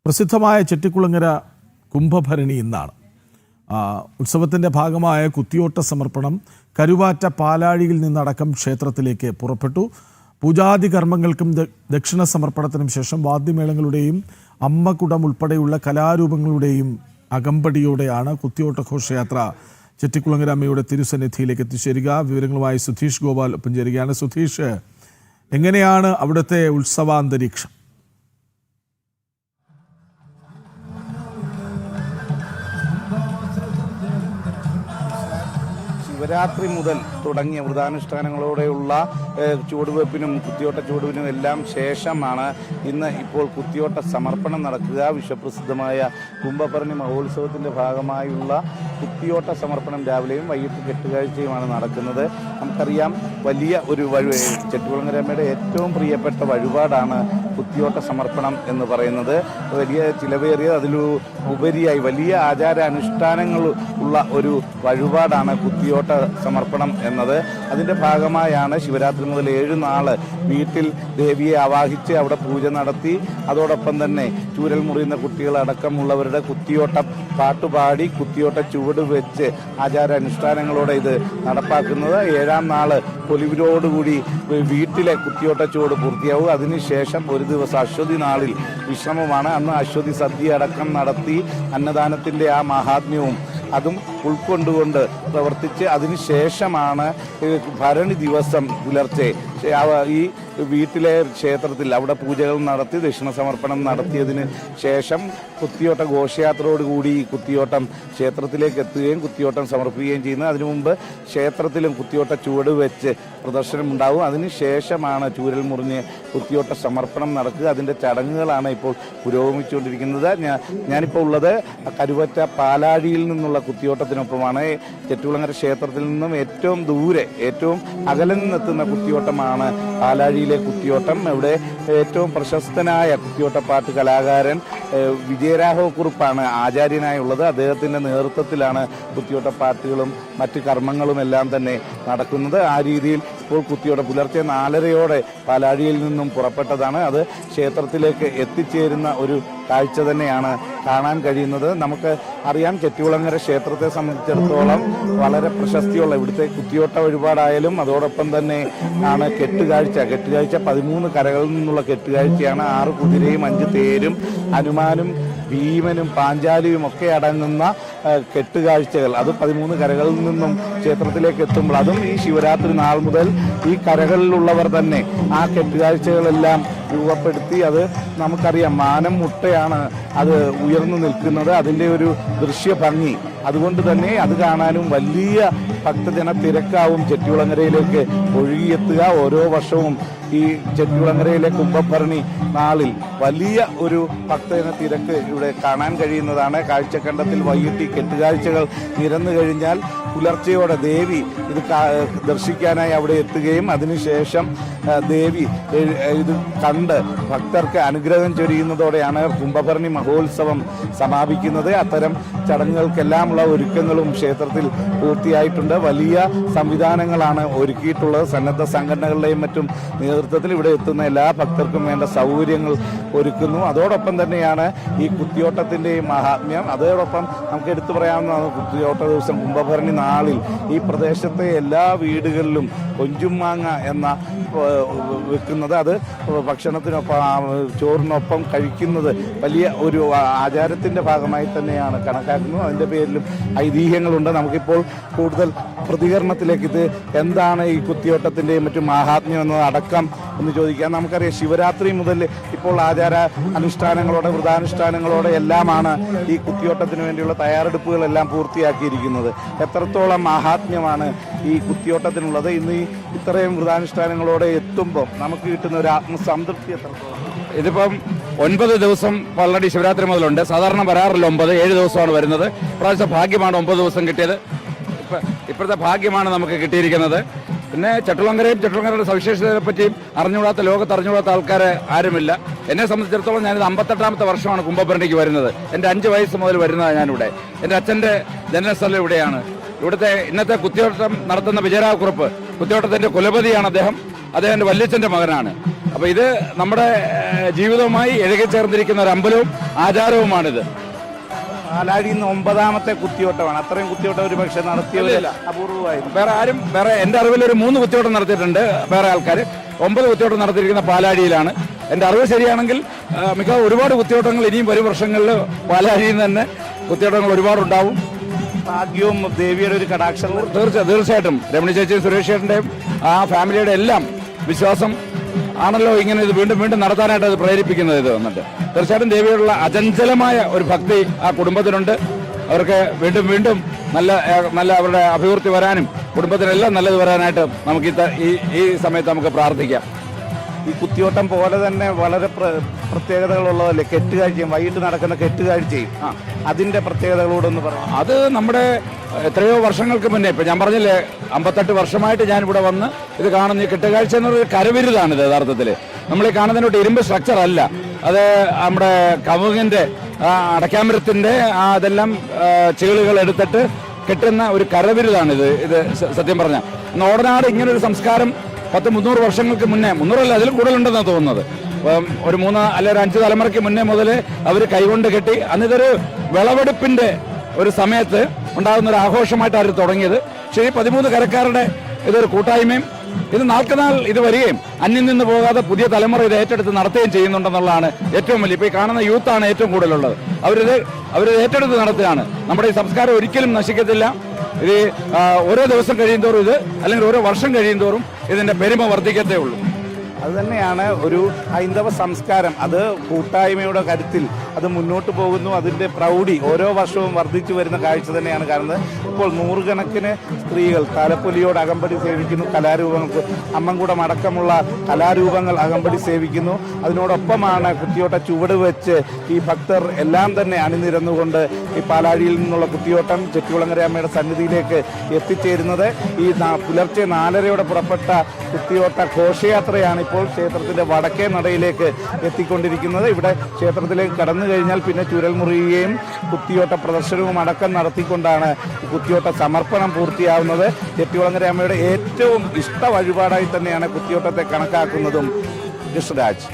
പ്രസിദ്ധമായ ചെട്ടിക്കുളങ്ങര കുംഭഭരണി ഇന്നാണ്. ഉത്സവത്തിൻ്റെ ഭാഗമായ കുത്തിയോട്ട സമർപ്പണം കരുവാറ്റ പാലാഴിയിൽ നിന്നടക്കം ക്ഷേത്രത്തിലേക്ക് പുറപ്പെട്ടു. പൂജാതി കർമ്മങ്ങൾക്കും ദക്ഷിണ സമർപ്പണത്തിനും ശേഷം വാദ്യമേളങ്ങളുടെയും അമ്മക്കുടം ഉൾപ്പെടെയുള്ള കലാരൂപങ്ങളുടെയും അകമ്പടിയോടെയാണ് കുത്തിയോട്ട ഘോഷയാത്ര ചെട്ടിക്കുളങ്ങര അമ്മയുടെ തിരുസന്നിധിയിലേക്ക് എത്തിച്ചേരുക. വിവരങ്ങളുമായി സുധീഷ് ഗോപാൽ ഒപ്പം ചേരുകയാണ്. സുധീഷ്, എങ്ങനെയാണ് അവിടുത്തെ ഉത്സവാന്തരീക്ഷം? ശിവരാത്രി മുതൽ തുടങ്ങിയ വ്രതാനുഷ്ഠാനങ്ങളോടെയുള്ള ചുവടുവെപ്പിനും കുത്തിയോട്ട ചുവടുവിനും എല്ലാം ശേഷമാണ് ഇന്ന് ഇപ്പോൾ കുത്തിയോട്ട സമർപ്പണം നടക്കുക. വിശ്വപ്രസിദ്ധമായ കുംഭഭരണി മഹോത്സവത്തിൻ്റെ ഭാഗമായുള്ള കുത്തിയോട്ട സമർപ്പണം രാവിലെയും വൈകിട്ട് കെട്ടുകാഴ്ചയുമാണ് നടക്കുന്നത്. നമുക്കറിയാം, വലിയ ഒരു ചെട്ടിക്കുളങ്ങരമ്മയുടെ ഏറ്റവും പ്രിയപ്പെട്ട വഴിപാടാണ് കുത്തിയോട്ട സമർപ്പണം എന്ന് പറയുന്നത്. വലിയ ചിലവേറിയ അതിലുപരിയായി വലിയ ആചാര അനുഷ്ഠാനങ്ങൾ ഉള്ള ഒരു വഴിപാടാണ് കുത്തിയോട്ട സമർപ്പണം എന്നത്. അതിൻ്റെ ഭാഗമായാണ് ശിവരാത്രി മുതൽ 7 നാള് വീട്ടിൽ ദേവിയെ ആവാഹിച്ച് അവിടെ പൂജ നടത്തി അതോടൊപ്പം തന്നെ ചൂരൽ മുറിയുന്ന കുട്ടികളടക്കമുള്ളവരുടെ കുത്തിയോട്ട പാട്ടുപാടി കുത്തിയോട്ട ചുവട് വെച്ച് ആചാര അനുഷ്ഠാനങ്ങളോടെ ഇത് നടപ്പാക്കുന്നത്. 7-ാം നാള് പൊലിവിനോടുകൂടി വീട്ടിലെ കുത്തിയോട്ട ചുവട് പൂർത്തിയാവും. അതിനുശേഷം ഒരു ദിവസം അശ്വതി നാളിൽ വിശ്രമമാണ്. അന്ന് അശ്വതി സദ്യ അടക്കം നടത്തി അന്നദാനത്തിൻ്റെ ആ മഹാത്മ്യവും അതും ഉൾക്കൊണ്ടുകൊണ്ട് പ്രവർത്തിച്ച് അതിനുശേഷമാണ് ഭരണി ദിവസം പുലർച്ചെ ഈ വീട്ടിലെ ക്ഷേത്രത്തിൽ അവിടെ പൂജകൾ നടത്തി ദക്ഷിണ സമർപ്പണം നടത്തിയതിന് ശേഷം കുത്തിയോട്ട ഘോഷയാത്രയോടുകൂടി ഈ കുത്തിയോട്ടം ക്ഷേത്രത്തിലേക്ക് എത്തുകയും കുത്തിയോട്ടം സമർപ്പിക്കുകയും ചെയ്യുന്നത്. അതിനു മുമ്പ് ക്ഷേത്രത്തിലും കുത്തിയോട്ട ചുവട് വെച്ച് പ്രദർശനം ഉണ്ടാവും. അതിനുശേഷമാണ് ചൂരൽ മുറിഞ്ഞ് കുത്തിയോട്ട സമർപ്പണം നടക്കുക. അതിൻ്റെ ചടങ്ങുകളാണ് ഇപ്പോൾ പുരോഗമിച്ചുകൊണ്ടിരിക്കുന്നത്. ഞാനിപ്പോൾ ഉള്ളത് കരുവറ്റ പാലാഴിയിൽ നിന്നുള്ള കുത്തിയോട്ടത്തിനൊപ്പമാണ്. ചെട്ടിക്കുളങ്ങര ക്ഷേത്രത്തിൽ നിന്നും ഏറ്റവും ദൂരെ ഏറ്റവും അകലെ നിന്നെത്തുന്ന കുത്തിയോട്ടമാണ് പാലാഴിയിലെ കുത്തിയോട്ടം. ഇവിടെ ഏറ്റവും പ്രശസ്തനായ കുത്തിയോട്ടപ്പാട്ട് കലാകാരൻ വിജയരാഘവക്കുറുപ്പാണ് ആചാര്യനായുള്ളത്. അദ്ദേഹത്തിൻ്റെ നേതൃത്വത്തിലാണ് കുത്തിയോട്ടപ്പാട്ടുകളും മറ്റ് കർമ്മങ്ങളും എല്ലാം തന്നെ നടക്കുന്നത്. ആ രീതിയിൽ ഇപ്പോൾ കുത്തിയോട്ടം പുലർച്ചെ 4:30 പാലാഴിയിൽ നിന്നും പുറപ്പെട്ടതാണ്. അത് ക്ഷേത്രത്തിലേക്ക് എത്തിച്ചേരുന്ന ഒരു കാഴ്ച തന്നെയാണ് കാണാൻ കഴിയുന്നത്. നമുക്ക് അറിയാം, ചെട്ടിക്കുളങ്ങര ക്ഷേത്രത്തെ സംബന്ധിച്ചിടത്തോളം വളരെ പ്രശസ്തിയുള്ള ഇവിടുത്തെ കുത്തിയോട്ട വഴിപാടായാലും അതോടൊപ്പം തന്നെ ആണ് കെട്ടുകാഴ്ച 13 കരകളിൽ നിന്നുള്ള കെട്ടുകാഴ്ചയാണ്. 6 കുതിരയും 5 തേരും ഹനുമാനും ഭീമനും പാഞ്ചാലിയും ഒക്കെ അടങ്ങുന്ന കെട്ടുകാഴ്ചകൾ. അത് 13 കരകളിൽ നിന്നും ക്ഷേത്രത്തിലേക്ക് എത്തുമ്പോൾ അതും ഈ ശിവരാത്രി നാൾ മുതൽ ഈ കരകളിലുള്ളവർ തന്നെ ആ കെട്ടുകാഴ്ചകളെല്ലാം രൂപപ്പെടുത്തി അത് നമുക്കറിയാം മാനം മുട്ടയാണ് അത് ഉയർന്നു നിൽക്കുന്നത്. അതിൻ്റെ ഒരു ദൃശ്യ ഭംഗി അതുകൊണ്ട് തന്നെ അത് കാണാനും വലിയ ഭക്തജന തിരക്കാവും ചെട്ടിക്കുളങ്ങരയിലേക്ക് ഒഴുകിയെത്തുക. ഓരോ വർഷവും ഈ ചെട്ടിക്കുളങ്ങരയിലെ കുംഭഭരണി നാളിൽ വലിയ ഒരു ഭക്തജന തിരക്ക് ഇവിടെ കാണാൻ കഴിയുന്നതാണ്. കാഴ്ചക്കണ്ടത്തിൽ വൈകിട്ട് കെട്ടുകാഴ്ചകൾ നിരന്നു കഴിഞ്ഞാൽ പുലർച്ചയോടെ ദേവി ഇത് ദർശിക്കാനായി അവിടെ എത്തുകയും അതിനുശേഷം ദേവി ഇത് കണ്ട് ഭക്തർക്ക് അനുഗ്രഹം ചൊരിയുന്നതോടെയാണ് കുംഭഭരണി മഹോത്സവം സമാപിക്കുന്നത്. അത്തരം ചടങ്ങുകൾക്കെല്ലാമുള്ള ഒരുക്കങ്ങളും ക്ഷേത്രത്തിൽ പൂർത്തിയായിട്ടുണ്ട്. വലിയ സംവിധാനങ്ങളാണ് ഒരുക്കിയിട്ടുള്ളത്. സന്നദ്ധ സംഘടനകളുടെയും മറ്റും നേതൃത്വത്തിൽ ഇവിടെ എത്തുന്ന എല്ലാ ഭക്തർക്കും വേണ്ട സൗകര്യങ്ങൾ ഒരുക്കുന്നു. അതോടൊപ്പം തന്നെയാണ് ഈ കുത്തിയോട്ടത്തിൻ്റെയും മഹാത്മ്യം. അതോടൊപ്പം നമുക്ക് എടുത്തു പറയാവുന്നതാണ് കുത്തിയോട്ട ദിവസം കുംഭഭരണി നാളിൽ ഈ പ്രദേശത്തെ എല്ലാ വീടുകളിലും കൊഞ്ചുമാങ്ങ എന്ന വെക്കുന്നത്. അത് ഭക്ഷണത്തിനൊപ്പം ചോറിനൊപ്പം കഴിക്കുന്നത് വലിയ ഒരു ആചാരത്തിൻ്റെ ഭാഗമായി തന്നെയാണ് കണക്കാക്കുന്നത്. അതിൻ്റെ പേരിലും ഐതിഹ്യങ്ങളുണ്ട്. നമുക്കിപ്പോൾ കൂടുതൽ പ്രതികരണത്തിലേക്ക് ഇത് എന്താണ് ഈ കുത്തിയോട്ടത്തിൻ്റെയും മറ്റും മഹാത്മ്യം എന്നത് അടക്കം എന്ന് ചോദിക്കാം. നമുക്കറിയാം, ശിവരാത്രി മുതൽ ഇപ്പോൾ ആചാര അനുഷ്ഠാനങ്ങളോടെ വ്രതാനുഷ്ഠാനങ്ങളോടെ എല്ലാമാണ് ഈ കുത്തിയോട്ടത്തിന് വേണ്ടിയുള്ള തയ്യാറെടുപ്പുകളെല്ലാം പൂർത്തിയാക്കിയിരിക്കുന്നത്. എത്രത്തോളം മഹാത്മ്യമാണ് ഈ കുത്തിയോട്ടത്തിനുള്ളത്. ഇന്ന് ഈ ഇത്രയും വ്രതാനുഷ്ഠാനങ്ങളോടെ എത്തുമ്പോൾ നമുക്ക് കിട്ടുന്ന ഒരു ആത്മസംതൃപ്തി എത്രത്തോളം? ഇതിപ്പം 9 ദിവസം ഓൾറെഡി ശിവരാത്രി മുതലുണ്ട്. സാധാരണ വരാറില്ല 9, 7 ദിവസമാണ് വരുന്നത്. ഇപ്രാവശ്യം ഭാഗ്യമാണ് 9 ദിവസം കിട്ടിയത്. ഇപ്പോഴത്തെ ഭാഗ്യമാണ് നമുക്ക് കിട്ടിയിരിക്കുന്നത്. പിന്നെ ചെട്ടിക്കുളങ്ങരയുടെ സവിശേഷതയെ പറ്റിയും ലോകത്ത് അറിഞ്ഞുകൂടാത്ത ആൾക്കാർ ആരുമില്ല. എന്നെ സംബന്ധിച്ചിടത്തോളം ഞാനിത് 58ാമത്തെ വർഷമാണ് കുംഭഭരണിക്ക് വരുന്നത്. എൻ്റെ 5 വയസ്സ് മുതൽ വരുന്നതാണ് ഞാനിവിടെ. എൻ്റെ അച്ഛൻ്റെ ജനനസ്ഥലം ഇവിടെയാണ്. ഇവിടുത്തെ ഇന്നത്തെ കുത്തിയോട്ടം നടത്തുന്ന വിജയരാഘവക്കുറുപ്പ് കുത്തിയോട്ടത്തിൻ്റെ കുലപതിയാണ് അദ്ദേഹം. അദ്ദേഹം എൻ്റെ വല്യച്ഛൻ്റെ മകനാണ്. അപ്പോൾ ഇത് നമ്മുടെ ജീവിതവുമായി ഇഴകിച്ചേർന്നിരിക്കുന്ന ഒരു അമ്പലവും ആചാരവുമാണിത്. പാലാഴിയിൽ നിന്ന് 9ാമത്തെ കുത്തിയോട്ടമാണ്. അത്രയും കുത്തിയോട്ടം ഒരു പക്ഷേ നടത്തിയവരല്ല, അപൂർവമായിരുന്നു. വേറെ എൻ്റെ അറിവിൽ ഒരു 3 കുത്തിയോട്ടം നടത്തിയിട്ടുണ്ട് വേറെ ആൾക്കാർ. 9 കുത്തിയോട്ടം നടത്തിയിരിക്കുന്ന പാലാഴിയിലാണ്. എൻ്റെ അറിവ് ശരിയാണെങ്കിൽ മിക്കവാറും ഒരുപാട് കുത്തിയോട്ടങ്ങൾ ഇനിയും വരും വർഷങ്ങളിൽ പാലാഴിയിൽ നിന്ന് തന്നെ കുത്തിയോട്ടങ്ങൾ ഒരുപാടുണ്ടാവും. ഭാഗ്യവും ദേവിയുടെ ഒരു കടാക്ഷവും തീർച്ചയായിട്ടും രമണി ചേച്ചിയും സുരേഷ് ചേട്ടൻ്റെയും ആ ഫാമിലിയുടെ എല്ലാം വിശ്വാസം ആണല്ലോ ഇങ്ങനെ ഇത് വീണ്ടും വീണ്ടും നടത്താനായിട്ട് അത് പ്രേരിപ്പിക്കുന്നത്. ഇത് വന്നിട്ട് തീർച്ചയായിട്ടും ദേവിയോടുള്ള അചഞ്ചലമായ ഒരു ഭക്തി ആ കുടുംബത്തിനുണ്ട്. അവർക്ക് വീണ്ടും വീണ്ടും നല്ല അവരുടെ അഭിവൃദ്ധി വരാനും കുടുംബത്തിനെല്ലാം നല്ലത് വരാനായിട്ട് നമുക്ക് ഈ സമയത്ത് നമുക്ക് പ്രാർത്ഥിക്കാം. ഈ കുത്തിയോട്ടം പോലെ തന്നെ വളരെ പ്രത്യേകതകളുള്ളതല്ലേ കെട്ടുകാഴ്ചയും, വൈകിട്ട് നടക്കുന്ന കെട്ടുകാഴ്ചയും, അതിന്റെ പ്രത്യേകതകളോടൊന്ന് പറയാം. അത് നമ്മുടെ എത്രയോ വർഷങ്ങൾക്ക് മുന്നേ, ഇപ്പൊ ഞാൻ പറഞ്ഞില്ലേ 58 വർഷമായിട്ട് ഞാൻ ഇവിടെ വന്ന് ഇത് കാണുന്ന ഈ കെട്ടുകാഴ്ച എന്നൊരു കരവിരുതാണിത്. യഥാർത്ഥത്തിൽ നമ്മൾ ഈ കാണുന്നതിനോട്ട് ഇരുമ്പ് സ്ട്രക്ചർ അല്ല, അത് നമ്മുടെ കവുങ്ങിന്റെ അടയ്ക്കാമരത്തിന്റെ അതെല്ലാം ചീളുകൾ എടുത്തിട്ട് കെട്ടുന്ന ഒരു കരവിരുതാണിത്. ഇത് സത്യം പറഞ്ഞാൽ നോടനാട് ഇങ്ങനൊരു സംസ്കാരം 100-300 വർഷങ്ങൾക്ക് മുന്നേ, 300 അല്ല അതിലും കൂടുതലുണ്ടെന്നാണ് തോന്നുന്നത്. ഒരു 3 അല്ലെ ഒരു 5 തലമുറയ്ക്ക് മുന്നേ മുതൽ അവർ കൈകൊണ്ട് കെട്ടി, അന്നിതൊരു വിളവെടുപ്പിന്റെ ഒരു സമയത്ത് ഉണ്ടാകുന്ന ഒരു ആഘോഷമായിട്ട് അവർ തുടങ്ങിയത്. പക്ഷേ ഈ 13 കരക്കാരുടെ ഇതൊരു കൂട്ടായ്മയും ഇത് നാൾക്കുനാൾ ഇത് വരികയും അന്യം നിന്ന് പോകാതെ പുതിയ തലമുറ ഇത് ഏറ്റെടുത്ത് നടത്തുകയും ചെയ്യുന്നുണ്ടെന്നുള്ളതാണ് ഏറ്റവും വലിയ. ഇപ്പോൾ ഈ കാണുന്ന യൂത്താണ് ഏറ്റവും കൂടുതലുള്ളത്. അവരിത് ഏറ്റെടുത്ത് നടത്തുകയാണ്. നമ്മുടെ ഈ സംസ്കാരം ഒരിക്കലും നശിക്കത്തില്ല. ഇത് ഓരോ ദിവസം കഴിയുന്തോറും ഇത്, അല്ലെങ്കിൽ ഓരോ വർഷം കഴിയുന്തോറും ഇതിന്റെ പെരുമ വർദ്ധിക്കത്തേ ഉള്ളൂ. അതുതന്നെയാണ് ഒരു ഹൈന്ദവ സംസ്കാരം. അത് കൂട്ടായ്മയുടെ കരുത്തിൽ അത് മുന്നോട്ട് പോകുന്നു. അതിൻ്റെ പ്രൗഢി ഓരോ വർഷവും വർദ്ധിച്ചു വരുന്ന കാഴ്ച തന്നെയാണ് കാണുന്നത്. ഇപ്പോൾ 100 കണക്കിന് സ്ത്രീകൾ താലപ്പൊലിയോട് അകമ്പടി സേവിക്കുന്നു. കലാരൂപങ്ങൾക്ക് അമ്മൻകുടം അടക്കമുള്ള കലാരൂപങ്ങൾ അകമ്പടി സേവിക്കുന്നു. അതിനോടൊപ്പമാണ് കുത്തിയോട്ട ചുവട് വെച്ച് ഈ ഭക്തർ എല്ലാം തന്നെ അണിനിരന്നുകൊണ്ട് ഈ പാലാഴിയിൽ നിന്നുള്ള കുത്തിയോട്ടം ചെട്ടികുളങ്ങര അമ്മയുടെ സന്നിധിയിലേക്ക് എത്തിച്ചേരുന്നത്. ഈ പുലർച്ചെ 4:30 പുറപ്പെട്ട കുത്തിയോട്ട ഘോഷയാത്രയാണ് ഇപ്പോൾ ക്ഷേത്രത്തിന്റെ വടക്കേ നടയിലേക്ക് എത്തിക്കൊണ്ടിരിക്കുന്നത്. ഇവിടെ ക്ഷേത്രത്തിലേക്ക് കടന്നു കഴിഞ്ഞാൽ പിന്നെ ചുരൽമുറിയുകയും കുത്തിയോട്ട പ്രദർശനവും അടക്കം നടത്തിക്കൊണ്ടാണ് കുത്തിയോട്ട സമർപ്പണം പൂർത്തിയാവുന്നത്. ചെട്ടികുളങ്ങര അമ്മയുടെ ഏറ്റവും ഇഷ്ട വഴിപാടായി തന്നെയാണ് കുത്തിയോട്ടത്തെ കണക്കാക്കുന്നതും. കൃഷ്ണരാജ്.